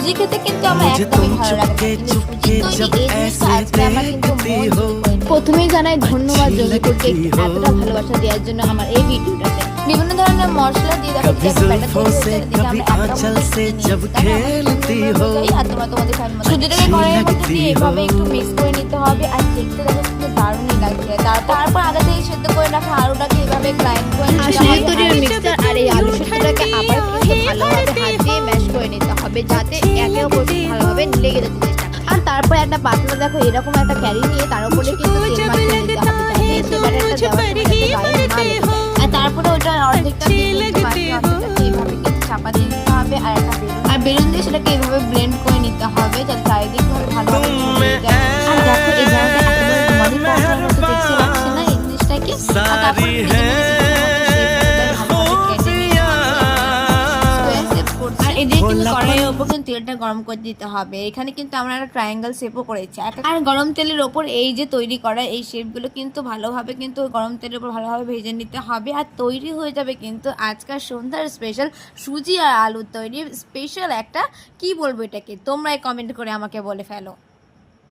সুজি খেতে কিন্তু আমার একদমই ভালো লাগে না, কিন্তু সুজি তৈরি এই জিনিসটা আজকে আমার কিন্তু মন জয় করে নিল। প্রথমেই জানাই ধন্যবাদ জমিপুরকে এতটা ভালোবাসা দেওয়ার জন্য আমার এই ভিডিওটাতে। বিভিন্ন ধরনের মশলা দিয়ে দেখো যে একটা ব্যাটার তৈরি হচ্ছে, এদিকে আমরা একটা আর তোমরা তোমাদের স্বাদ মতো সুজিটাকে কড়াইয়ের মধ্যে দিয়ে এভাবে একটু মিক্স করে নিতে হবে। আর দেখতে দেখো কিন্তু দারুণই লাগছে। তারপর আগে থেকে সেদ্ধ করে রাখা আলুটাকে এভাবে গ্রাইন্ড করে নিতে হবে। মিক্সচার আর এই আলু সেদ্ধটাকে আবার কিন্তু ভালোভাবে হাত দিয়ে ম্যাশ করে নিতে হবে, যাতে একে অপরকে ভালোভাবে লেগে যেতে জিনিসটা। আর তারপর একটা পাতলা দেখো এরকম একটা ক্যারি নিয়ে তার উপরে কিন্তু তেল মাখিয়ে নিতে হবে, যাতে এই ব্যাটারটা দেওয়ার সময় যাতে গায়ে না লেগে যায়। আর তারপরে ওটা অর্ধেকটা দিয়ে বাকি অর্ধেকটাকে এইভাবে কিন্তু চাপা দিয়ে দিতে হবে আর একটা বেলুন দিয়ে সেটাকে এইভাবে ব্লেন্ড করে নিতে হবে, যাতে চারিদিক ভাবে ভালোভাবে ছড়িয়ে যায়। আর দেখো এই জায়গাটা একেবারে রুমালি পরোটার মতো দেখতে লাগছে না এই জিনিসটাকে। আর তারপর কড়াইয়ের উপর কিন্তু তেলটা গরম করে দিতে হবে। এখানে কিন্তু আমরা একটা ট্রায়াঙ্গেল শেপও করেছি। আর গরম তেলের ওপর এই যে তৈরি করা এই শেপগুলো কিন্তু ভালোভাবে কিন্তু গরম তেলের উপর ভালোভাবে ভেজে নিতে হবে। আর তৈরি হয়ে যাবে কিন্তু আজকাল সন্ধ্যার স্পেশাল সুজি আর আলুর তৈরি স্পেশাল একটা, কি বলবো এটাকে, তোমরাই কমেন্ট করে আমাকে বলে ফেলো।